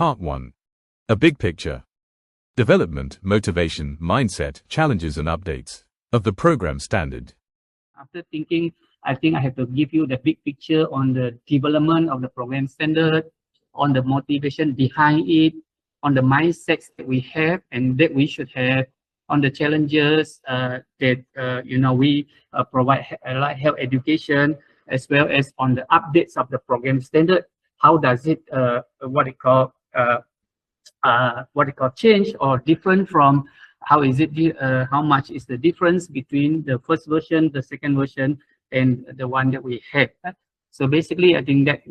Part 1. A big picture. Development, motivation, mindset, challenges and updates of the program standard. After thinking, I think I have to give you the big picture on the development of the program standard, on the motivation behind it, on the mindsets that we have and that we should have, on the challenges that we provide allied health education, as well as on the updates of the program standard. How does it change or different from how is it? How much is the difference between the first version, the second version, and the one that we have? So basically, I think that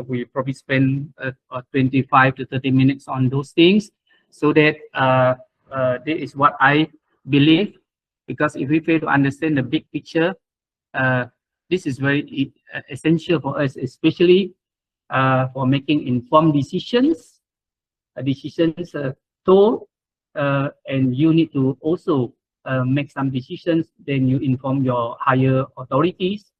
we probably spend 25 to 30 minutes on those things, so that this is what I believe. Because if we fail to understand the big picture, this is very essential for us, especially for making informed decisions. And you need to also make some decisions. Then you inform your higher authorities.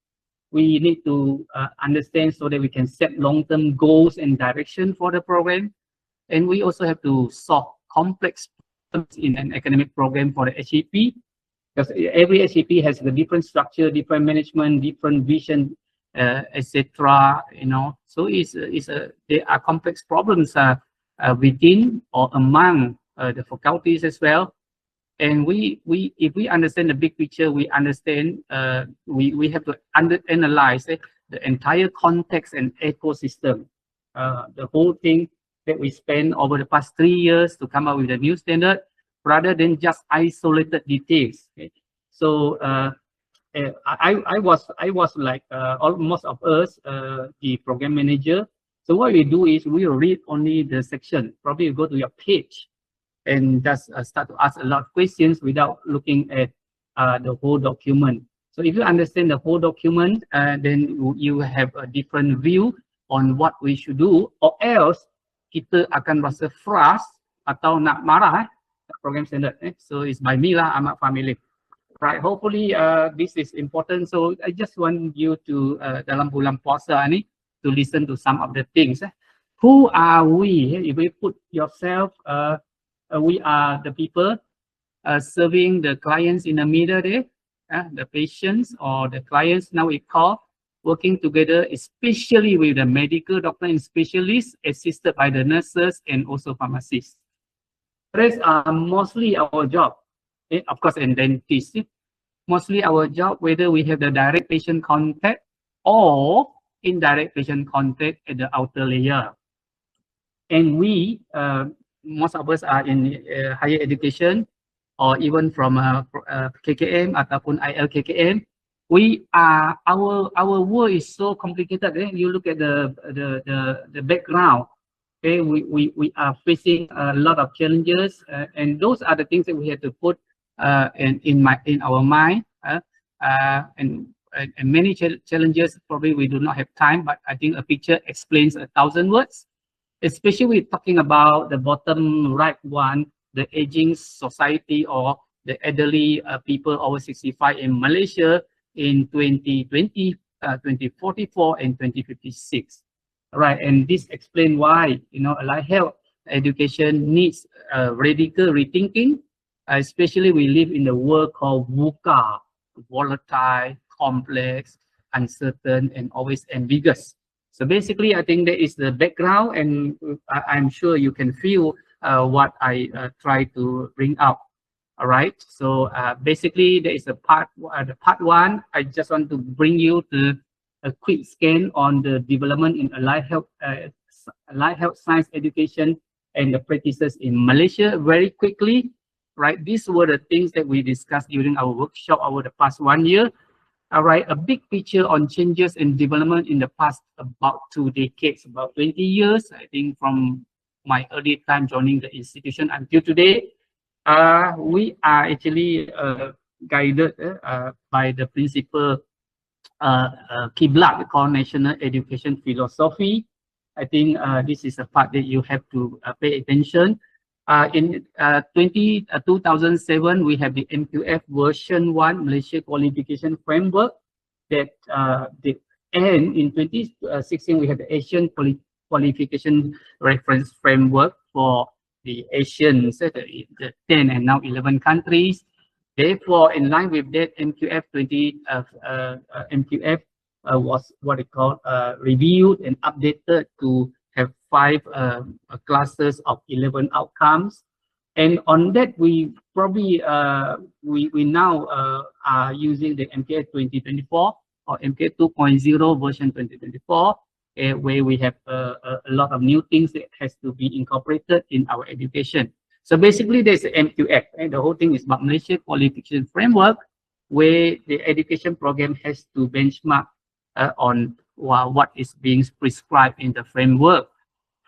We need to understand so that we can set long-term goals and direction for the program. And we also have to solve complex problems in an academic program for the HEP, because every HEP has a different structure, different management, different vision, etc. So there are complex problems within or among the faculties as well. And if we understand the big picture, we understand we have to analyze the entire context and ecosystem, the whole thing that we spent over the past 3 years to come up with a new standard, rather than just isolated details. Okay? So I was like most of us, the program manager. So what we do is we read only the section. Probably you go to your page and just start to ask a lot of questions without looking at the whole document. So if you understand the whole document, then you have a different view on what we should do, or else kita akan rasa frust atau nak marah program standard. So it's by me lah, Ahmad Fahmi. Right, hopefully this is important. So I just want you to dalam bulan puasa ni to listen to some of the things. Who are we? If we put yourself, we are the people serving the clients in the middle there, the patients or the clients. Now we call working together, especially with the medical doctor and specialists, assisted by the nurses and also pharmacists. Rest are mostly our job, of course, and dentists. Mostly our job, whether we have the direct patient contact or indirect patient contact at the outer layer. And we, most of us are in higher education, or even from KKM ataupun ILKKM. We are our work is so complicated. You look at the background. Okay, we are facing a lot of challenges, and those are the things that we have to put in our mind. And many challenges, probably we do not have time, but I think a picture explains 1,000 words. Especially we're talking about the bottom right one, the aging society or the elderly people over 65 in Malaysia in 2020, 2044 and 2056. Right, and this explains why allied health education needs radical rethinking. Especially we live in the world called VUCA, volatile, complex, uncertain, and always ambiguous. So basically, I think that is the background, and I'm sure you can feel what I try to bring out. All right. So basically, there is a part one. I just want to bring you to a quick scan on the development in allied health science education and the practices in Malaysia very quickly. Right. These were the things that we discussed during our workshop over the past 1 year. All right, a big picture on changes and development in the past about 2 decades, about 20 years, I think, from my early time joining the institution until today. We are actually guided by the principle Kiblat called National Education Philosophy. I think this is a part that you have to pay attention. In 2007, we have the MQF version 1 Malaysia Qualification Framework that and in 2016 we have the Asian qualification reference framework for the Asian, the 10 and now 11 countries. Therefore, in line with that, MQF was what it called reviewed and updated to have 5 clusters of 11 outcomes. And on that, we probably we now are using the MQF 2024 or MQF 2.0 version 2024, where we have a lot of new things that has to be incorporated in our education. So basically, there's MQF, and the whole thing is about Malaysia Qualification Framework, where the education program has to benchmark on what is being prescribed in the framework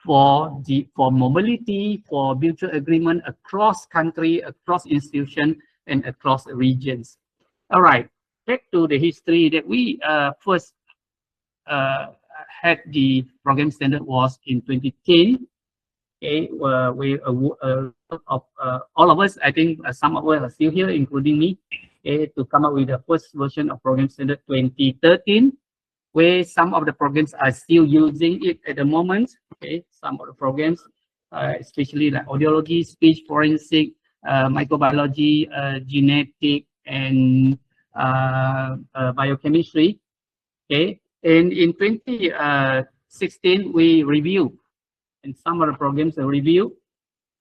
for mobility, for mutual agreement across country, across institution, and across regions. All right, back to the history that we first had the program standard was in 2010. Okay, we of all of us, I think some of us are still here, including me, to come up with the first version of program standard 2013. Where some of the programs are still using it at the moment. Okay, some of the programs, especially like audiology, speech forensic, microbiology, genetic, and biochemistry. Okay, and in 2016 we review, and some of the programs are review,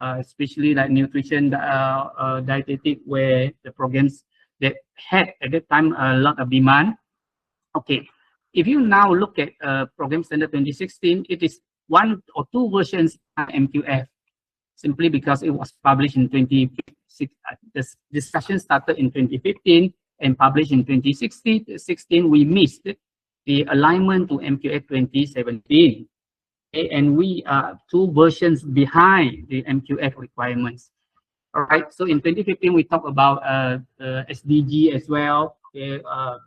especially like nutrition, dietetic, where the programs that had at that time a lot of demand. Okay. If you now look at Program Standard 2016, it is 1 or 2 versions of MQF, simply because it was published in 2016. This discussion started in 2015 and published in 2016. We missed the alignment to MQF 2017. Okay, and we are 2 versions behind the MQF requirements. All right, so in 2015, we talked about SDG as well. Okay,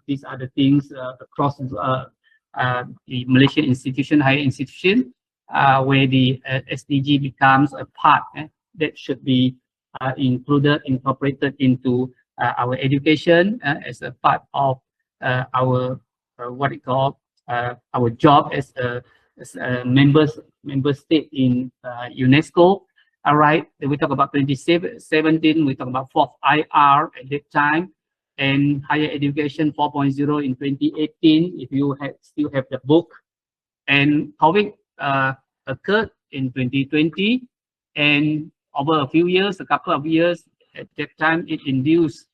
these are the things across the Malaysian institution, higher institution, where the SDG becomes a part that should be incorporated into our education as a part of our what we call our job as a member state in UNESCO. All right, then we talk about 2017, we talk about 4th IR at that time, and higher education 4.0 in 2018, if you still have the book. And COVID occurred in 2020, and over a few years, a couple of years, at that time, it induced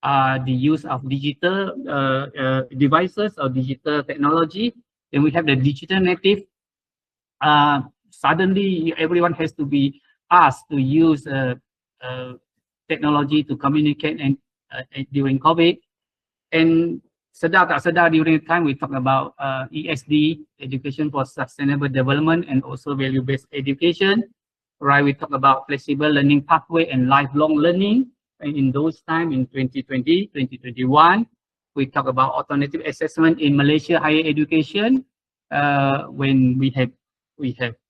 the use of digital devices or digital technology. Then we have the digital native. Suddenly, everyone has to be asked to use technology to communicate and during COVID. And sedar tak sedar, during the time we talk about ESD, Education for Sustainable Development, and also value-based education. Right, we talk about flexible learning pathway and lifelong learning. And in those time, in 2020, 2021, we talk about alternative assessment in Malaysia higher education. When we have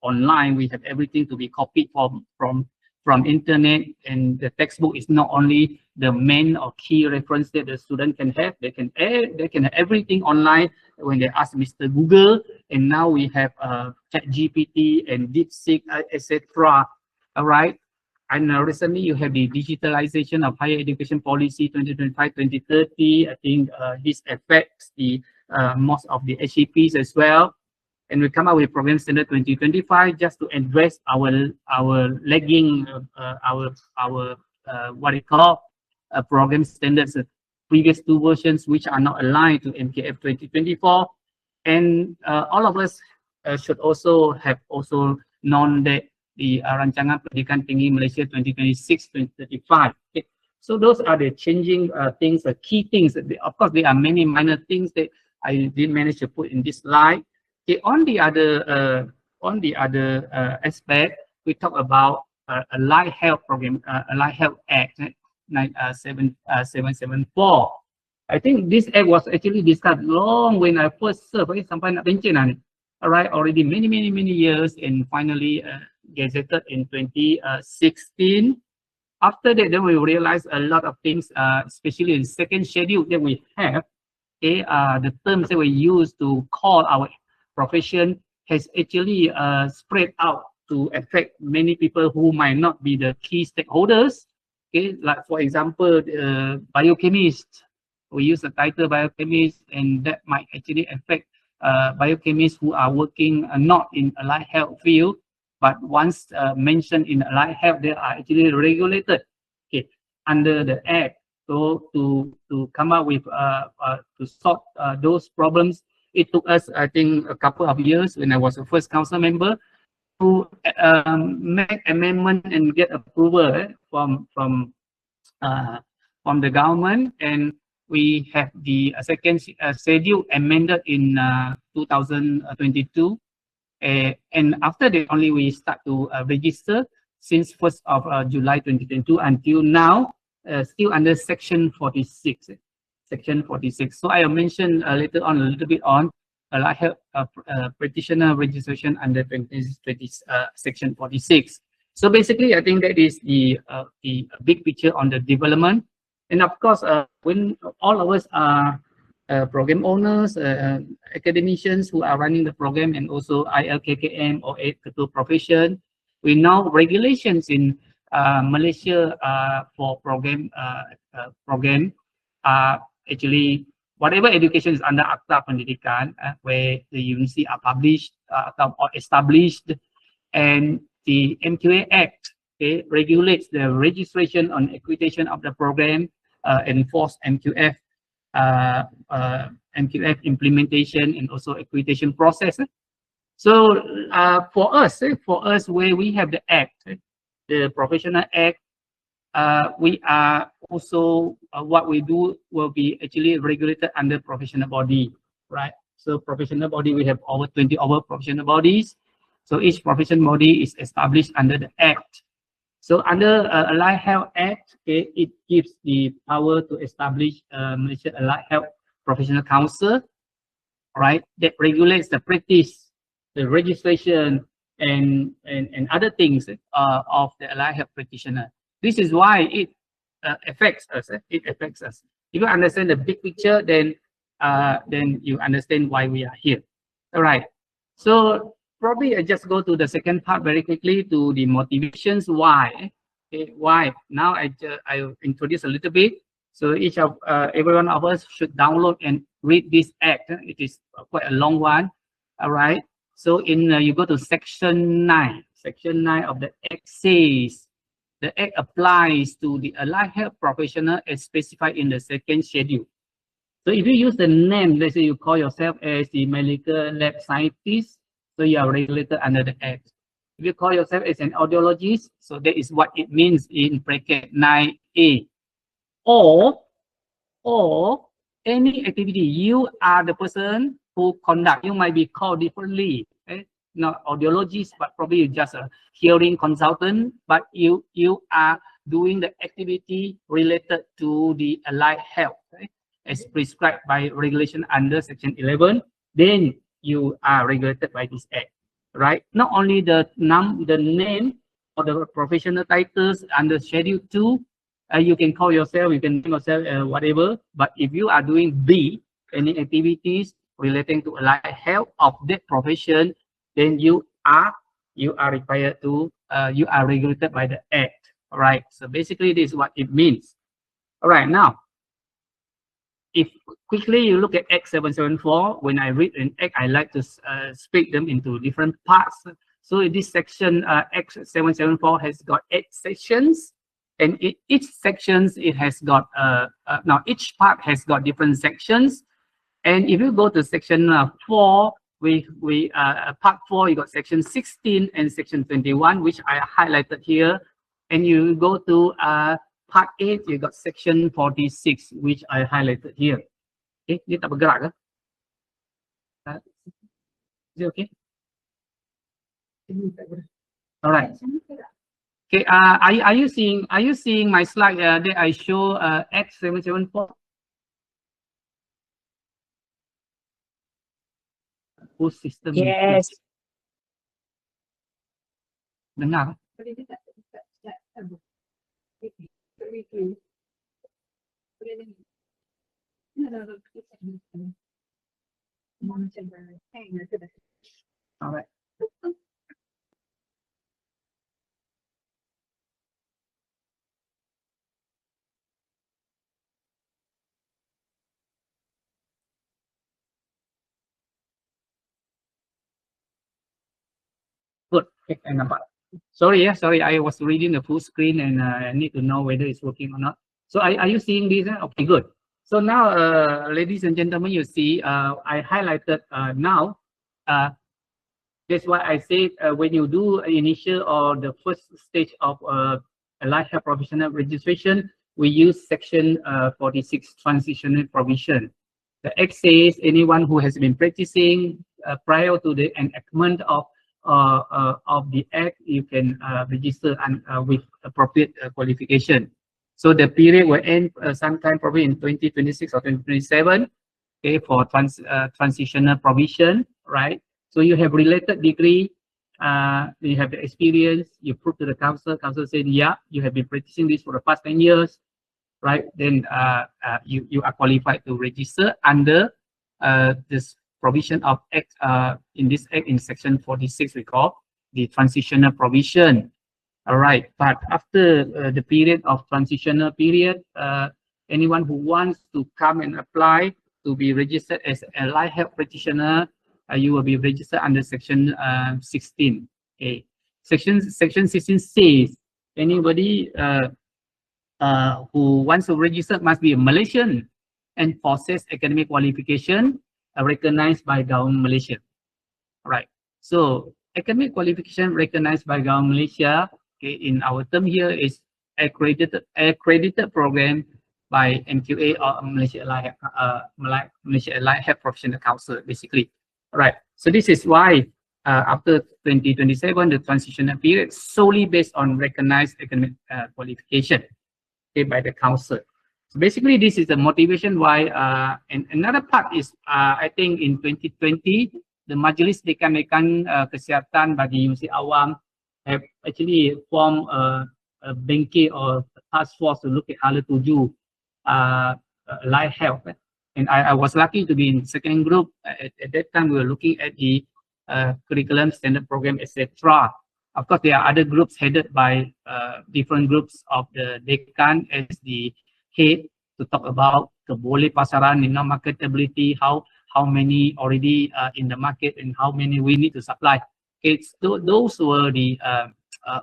online, we have everything to be copied from internet, and the textbook is not only the main or key reference that the student can have. They can have everything online when they ask Mr. Google, and now we have ChatGPT and DeepSeek, etc. All right, and recently you have the digitalization of higher education policy 2025-2030. I think this affects the most of the HEPs as well. And we come up with Program Standard 2025 just to address our lagging, what we call program standards, previous 2 versions which are not aligned to MQF 2024. And all of us should also have known that the Rancangan Pendidikan Tinggi Malaysia 2026-2035. Okay. So those are the changing things, the key things. Of course, there are many minor things that I didn't manage to put in this slide. Okay, on the other aspect, we talk about a Life Health program, a Life Health Act 774. I think this act was actually discussed long when I first served. Sampai nak pencen lah ni. All right, already many years, and finally gazetted in 2016. After that, then we realized a lot of things, especially in second schedule that we have. Okay, the terms that we use to call our profession has actually spread out to affect many people who might not be the key stakeholders. Okay, like for example, biochemists. We use the title biochemist, and that might actually affect biochemists who are working not in allied health field, but once mentioned in allied health, they are actually regulated, okay, under the Act. So to come up with to solve those problems, it took us, I think, a couple of years when I was a first council member to make amendment and get approval from the government, and we have the second schedule amended in 2022, and after that only we start to register since 1st of July 2022 until now, still under section 46. Section 46. So I will mention later on a little bit on allied health practitioner registration under section 46. So basically, I think that is the big picture on the development. And of course, when all of us are program owners, academicians who are running the program, and also ILKKM or Ketua Profession, we know regulations in Malaysia for program actually whatever education is under Akta Pendidikan, where the university are published or established, and the MQA Act, okay, regulates the registration on accreditation of the program, enforce MQF implementation, and also accreditation process. So for us, where we have the Act, the Professional Act, we are also what we do will be actually regulated under professional body, right? So professional body, we have over 20 professional bodies. So each professional body is established under the Act. So under Allied Health Act, okay, it gives the power to establish Malaysia Allied Health Professional Council, right? That regulates the practice, the registration, and other things of the allied health practitioner. This is why it affects us. It affects us. If you understand the big picture, then you understand why we are here. All right. So probably I just go to the second part very quickly, to the motivations why. Okay, why? Now I introduce a little bit. So each of every one of us should download and read this act. It is quite a long one. All right. So in you go to section 9. Section 9 of the act says the act applies to the allied health professional as specified in the second schedule. So if you use the name, let's say you call yourself as the medical lab scientist, so you are regulated under the act. If you call yourself as an audiologist, so that is what it means in bracket 9A. Or any activity, you are the person who conduct. You might be called differently, okay? Not audiologist, but probably just a hearing consultant, but you are doing the activity related to the allied health, okay, as prescribed by regulation under section 11, then you are regulated by this act, right? Not only the name or the professional titles under schedule 2, you can call yourself, you can name yourself whatever, but if you are doing B, any activities relating to allied health of that profession, then you are required to, you are regulated by the act. All right. So basically, this is what it means. All right. Now, if quickly you look at Act 774, when I read an act, I like to split them into different parts. So in this section, Act 774 has got 8 sections, and each sections it has got now each part has got different sections. And if you go to section 4, part 4, you got section 16 and section 21, which I highlighted here. And you go to part 8, you got section 46, which I highlighted here. Okay, dia tak bergerak ke? Is it okay? All right. Okay, are you seeing my slide that I show Act 774? Whose system? Yes. Dengar? Alright. Sorry, sorry, I was reading the full screen and I need to know whether it's working or not. So are you seeing this? Okay, good. So now, ladies and gentlemen, you see, I highlighted now. That's why I said when you do initial or the first stage of allied health professional registration, we use section 46 transitional provision. The Act says anyone who has been practicing prior to the enactment of the Act, you can register and with appropriate qualification. So the period will end sometime probably in 2026 or 2027. Okay, for transitional provision, right? So you have related degree, you have the experience, you prove to the council said, yeah, you have been practicing this for the past 10 years, right? Then you are qualified to register under this provision of Act, in this Act in section 46, we call the transitional provision. All right, but after the period of transitional period, anyone who wants to come and apply to be registered as a allied health practitioner, you will be registered under section 16. Okay, section 16 says anybody who wants to register must be a Malaysian and possess academic qualification recognized by government Malaysia. Right. So academic qualification recognized by government Malaysia. Okay, in our term here is accredited program by MQA or Malaysia Allied Health Professional Council, basically. Right. So this is why after 2027, the transitional period solely based on recognized academic qualification, okay, by the council. So basically, this is the motivation why. And another part is, I think in 2020, the Majlis Dekan-Dekan Kesihatan bagi Universiti Awam have actually formed a bengke or task force to look at Hala 7 allied health. And I was lucky to be in second group. At that time, we were looking at the curriculum, standard program, etc. Of course, there are other groups headed by different groups of the Dekan as the head to talk about the boleh pasaran, marketability, how many already in the market and how many we need to supply. Okay, so those were the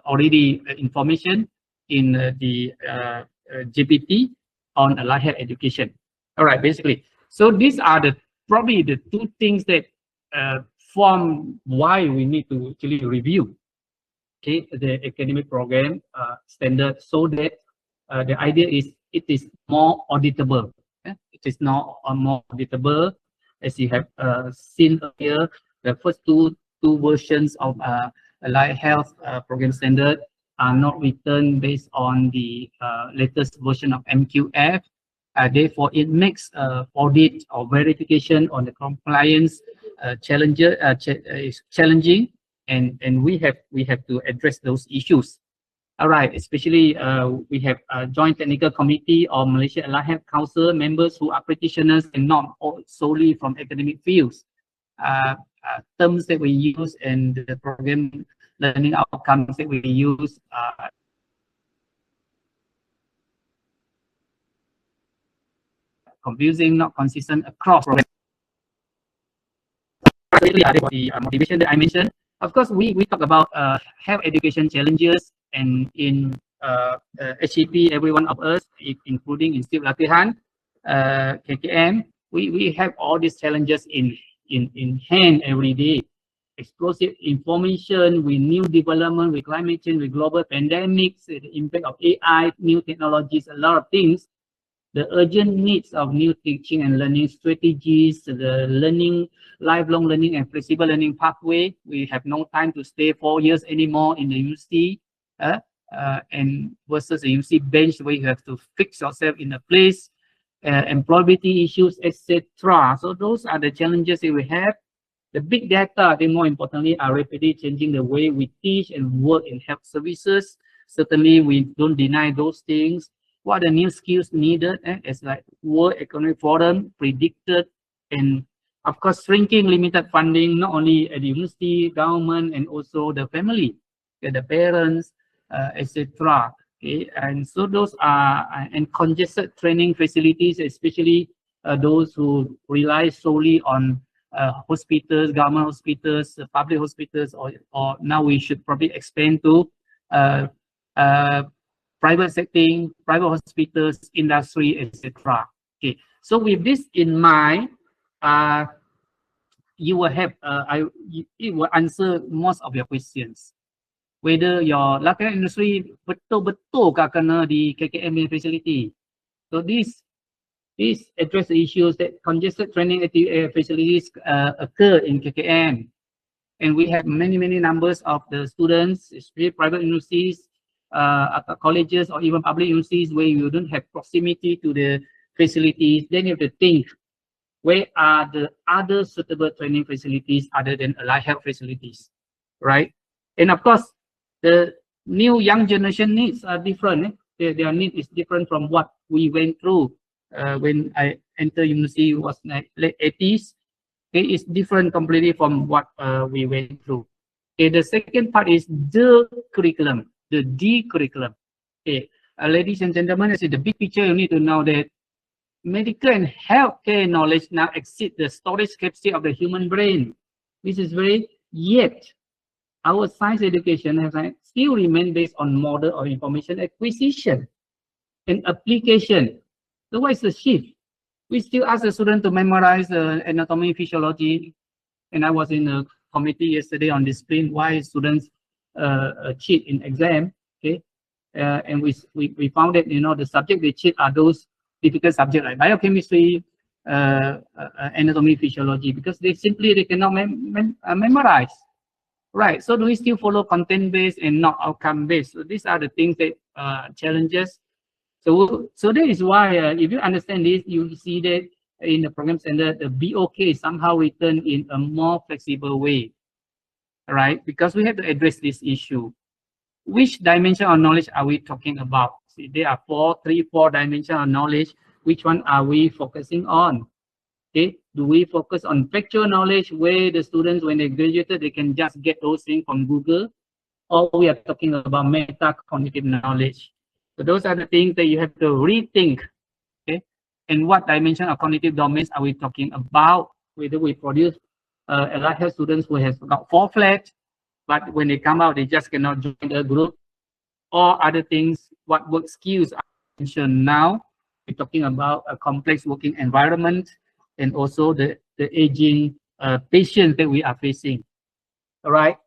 already information in the GPT on allied health education. All right, basically. So these are probably the two things that form why we need to actually review, okay, the academic program standard, so that the idea is it is more auditable. It is now more auditable, as you have seen here. The first two versions of allied health program standard are not written based on the latest version of MQF. Therefore, it makes audit or verification on the compliance is challenging, and we have to address those issues. All right, especially we have a joint technical committee of Malaysia Allied Health Council members who are practitioners and not solely from academic fields. Terms that we use and the program learning outcomes that we use confusing, not consistent across programs. The motivation that I mentioned. Of course, we talk about health education challenges, and in HEP, every one of us, including Institute Latihan, KKM, we have all these challenges in hand every day. Explosive information with new development, with climate change, with global pandemics, the impact of AI, new technologies, a lot of things. The urgent needs of new teaching and learning strategies, the lifelong learning and flexible learning pathway. We have no time to stay 4 years anymore in the university, and versus the university bench where you have to fix yourself in a place, employability issues, etc. So those are the challenges that we have. The big data, I think more importantly, are rapidly changing the way we teach and work in health services. Certainly, we don't deny those things. What are the new skills needed? As like World Economic Forum predicted, and of course, shrinking limited funding, not only at the university, government, and also the family, the parents, etc. Okay, and so those are and congested training facilities, especially those who rely solely on hospitals, government hospitals, public hospitals, or now we should probably expand to private setting, private hospitals, industry, etc. Okay, so with this in mind, you will have it will answer most of your questions. Whether your lakukan industry betul-betul kena di KKM facility. So this address the issues that congested training facilities occur in KKM, and we have many numbers of the students, especially private universities, colleges, or even public universities where you don't have proximity to the facilities. Then you have to think, where are the other suitable training facilities other than allied health facilities, right? And of course, the new young generation needs are different. Their need is different from what we went through when I entered university. It was like late 80s. Okay, it's different completely from what we went through. Okay, the second part is the curriculum, the D curriculum. Okay, ladies and gentlemen, I see the big picture. You need to know that medical and healthcare knowledge now exceed the storage capacity of the human brain. This is yet our science education has still remain based on model of information acquisition and application. So what is the shift? We still ask the student to memorize anatomy, physiology, and I was in a committee yesterday on discipline why students cheat in exam. Okay, and we found that the subject they cheat are those difficult subjects like biochemistry, anatomy, physiology, because they cannot memorize. Right, so do we still follow content-based and not outcome-based? So these are the things that challenges. So that is why if you understand this, you see that in the program standard, the BOK is somehow written in a more flexible way, right? Because we have to address this issue. Which dimension of knowledge are we talking about? See, there are three, four dimensions of knowledge. Which one are we focusing on? Okay, do we focus on factual knowledge where the students, when they graduated, they can just get those things from Google? Or we are talking about meta-cognitive knowledge? So those are the things that you have to rethink. Okay, and what dimension of cognitive domains are we talking about? Whether we produce allied health students who has got 4 flat, but when they come out, they just cannot join the group, or other things, what work skills are mentioned now. We're talking about a complex working environment, and also the aging patients that we are facing. All right.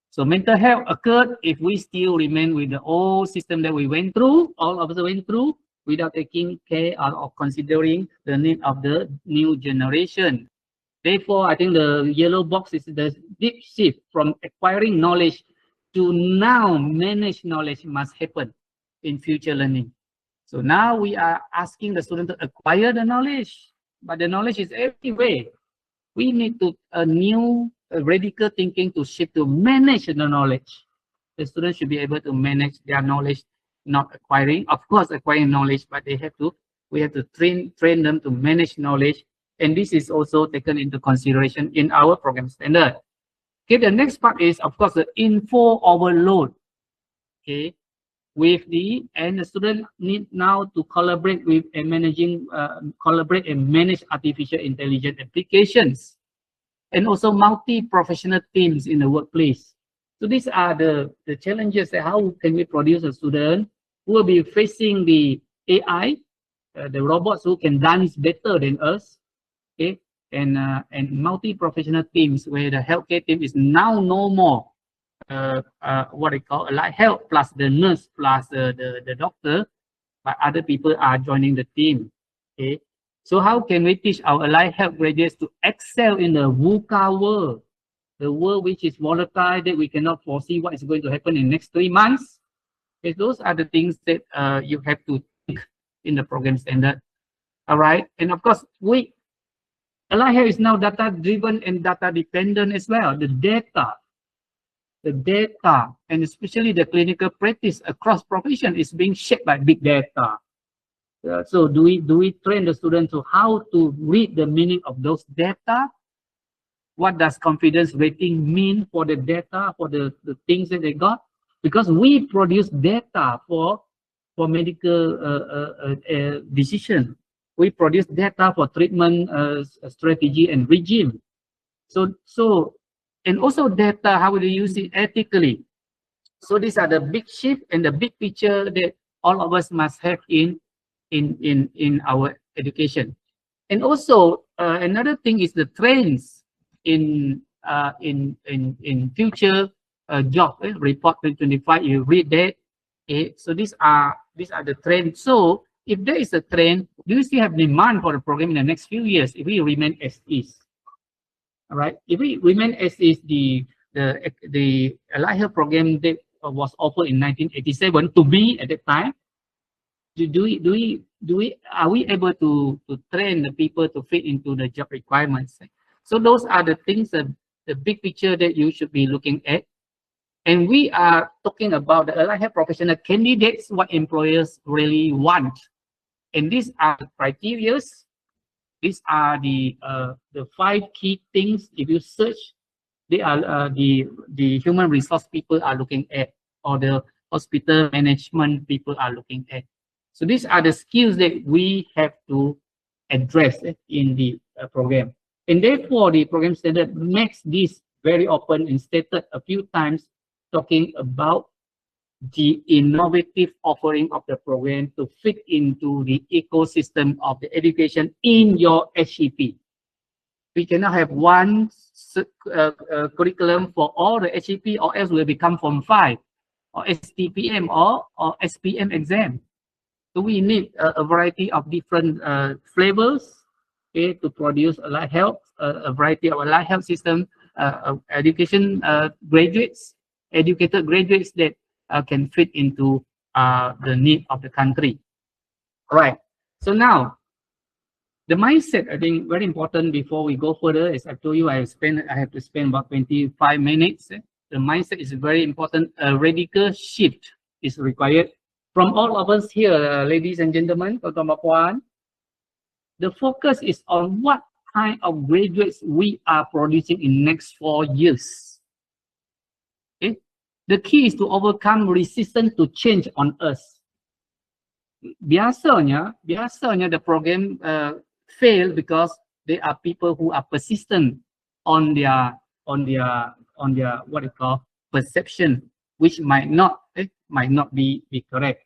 So mental health occurred if we still remain with the old system that we went through, all of us went through, without taking care or considering the need of the new generation. Therefore, I think the yellow box is the deep shift from acquiring knowledge to now manage knowledge must happen in future learning. So now we are asking the student to acquire the knowledge, but the knowledge is everywhere. We need to a new radical thinking to shift to manage the knowledge. The students should be able to manage their knowledge, not acquiring. Of course, acquiring knowledge, but we have to train them to manage knowledge. And this is also taken into consideration in our program standard. Okay, the next part is, of course, the info overload. Okay, and the student need now to collaborate with and collaborate and manage artificial intelligence applications, and also multi-professional teams in the workplace. So these are the challenges that how can we produce a student who will be facing the AI, the robots who can dance better than us, okay, and multi-professional teams where the healthcare team is now no more what they call allied health plus the nurse plus the doctor, but other people are joining the team. Okay, so how can we teach our allied health graduates to excel in the VUCA world, the world which is volatile, that we cannot foresee what is going to happen in the next 3 months? Okay, those are the things that you have to think in the program standard. All right, and of course, allied health is now data driven and data dependent as well. The data, and especially the clinical practice across profession is being shaped by big data. So do we train the students to how to read the meaning of those data? What does confidence rating mean for the data, for the things that they got? Because we produce data for medical decision. We produce data for treatment strategy and regime. And also data, how do you use it ethically? So these are the big shift and the big picture that all of us must have in our education. And also another thing is the trends in future job report 2025. You read that. Okay, so these are the trends. So if there is a trend, do you still have demand for the program in the next few years if we remain as is? All right. If we remain as is, the Allied Health program that was offered in 1987 to be at that time, are we able to train the people to fit into the job requirements? So those are the things, the big picture that you should be looking at. And we are talking about the Allied Health professional candidates, what employers really want. And these are the criteria. These are the 5 key things. If you search, they are the human resource people are looking at, or the hospital management people are looking at. So these are the skills that we have to address in the program. And therefore, the program standard makes this very open and stated a few times, talking about the innovative offering of the program to fit into the ecosystem of the education in your HEP. We cannot have one curriculum for all the HEP, or else will become Form 5 or STPM or SPM exam. So we need a variety of different flavors, okay, to produce Allied Health, a variety of Allied Health system, education graduates, educated graduates that can fit into the need of the country. All right. So now, the mindset, I think, very important before we go further. As I told you, I have to spend about 25 minutes. The mindset is very important. A radical shift is required from all of us here, ladies and gentlemen, tuan-tuan puan. The focus is on what kind of graduates we are producing in next 4 years. Okay? The key is to overcome resistance to change on us. Biasanya the program fail because there are people who are persistent on their what you call perception, which might not be correct.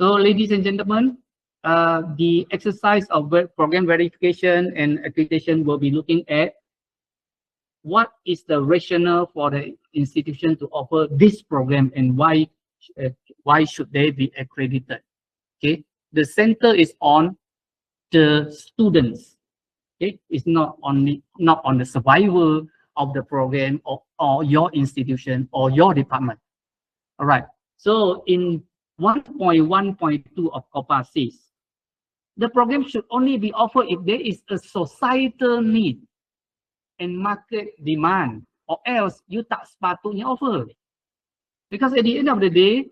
So, ladies and gentlemen, the exercise of program verification and accreditation will be looking at what is the rationale for the institution to offer this program and why should they be accredited. Okay, the center is on the students. Okay, it's not on the survival of the program or your institution or your department. All right. So in 1.1.2 of COPPA says, the program should only be offered if there is a societal need and market demand, or else you tak sepatutnya offer. Because at the end of the day,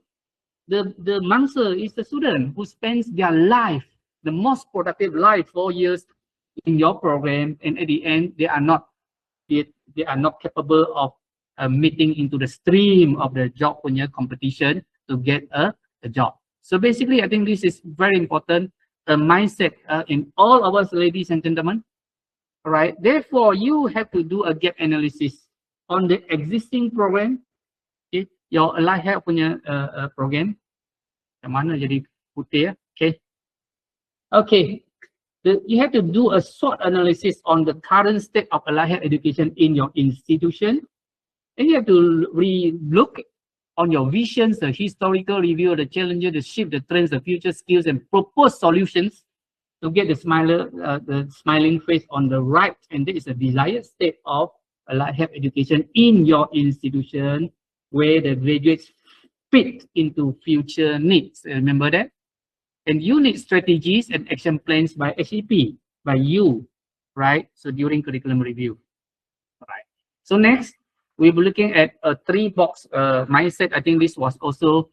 the mangsa is the student who spends their life, the most productive life, 4 years in your program, and at the end they are not capable of meeting into the stream of the job punya competition to get a job. So basically, I think this is very important, a mindset in all of us, ladies and gentlemen. All right. Therefore, you have to do a gap analysis on the existing program. Okay, your Allied Health punya program. Yang mana jadi putih? Okay. Okay. You have to do a SWOT analysis on the current state of Allied Health education in your institution. And you have to look on your visions, the historical review, the challenges, the shift, the trends, the future skills, and propose solutions to get the smiling face on the right. And that is a desired state of Allied Health education in your institution, where the graduates fit into future needs. Remember that? And you need strategies and action plans by HEP, by you, right? So during curriculum review. All right. So next, we'll be looking at a 3-box mindset. I think this was also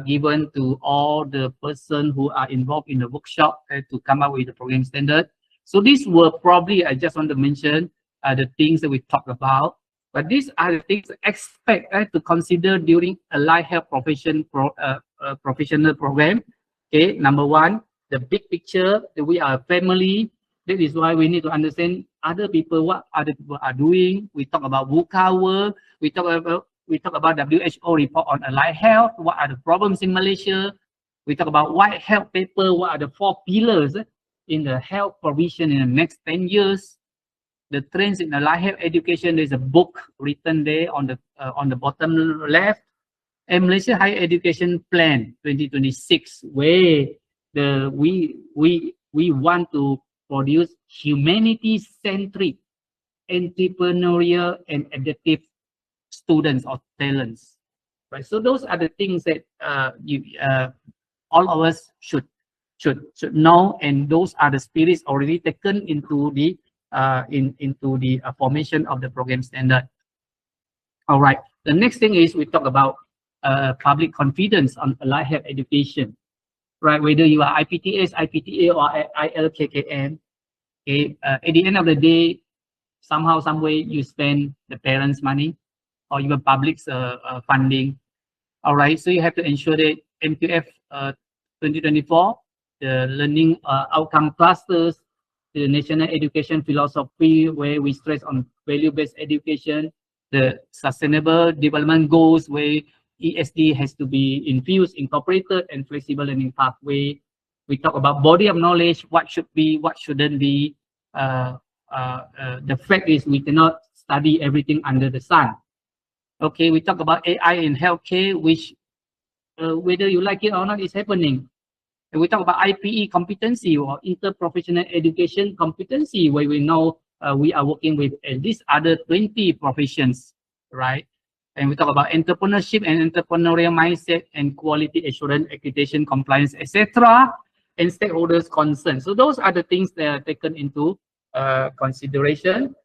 given to all the person who are involved in the workshop to come up with the program standard. So these were probably, I just want to mention the things that we talked about, but these are the things to expect to consider during Allied Health professional program. Okay, number 1, the big picture, that we are a family, That is why we need to understand other people, what other people are doing. We talk about VUCA work. We talk about WHO report on allied health. What are the problems in Malaysia? We talk about white health paper. What are the 4 pillars in the health provision in the next 10 years? The trends in allied health education. There's a book written there on the bottom left. And Malaysia Higher Education Plan 2026, where we want to produce humanity-centric, entrepreneurial, and adaptive students or talents, right? So those are the things that all of us should know, and those are the spirits already taken into the formation of the program standard. All right. The next thing is we talk about public confidence on allied health education. Right, whether you are IPTS, IPTA, or ILKKM, okay, at the end of the day, somehow, some way, you spend the parents' money or even public's funding. All right, so you have to ensure that MQF 2024, the learning outcome clusters, the national education philosophy, where we stress on value-based education, the sustainable development goals, where ESD has to be infused, incorporated, and flexible learning pathway. We talk about body of knowledge, what should be, what shouldn't be. The fact is we cannot study everything under the sun. Okay, we talk about AI in healthcare, which whether you like it or not is happening. And we talk about IPE competency or interprofessional education competency, where we know we are working with at least other 20 professions, right? And we talk about entrepreneurship and entrepreneurial mindset and quality assurance, accreditation, compliance, etc., and stakeholders' concern. So those are the things that are taken into consideration.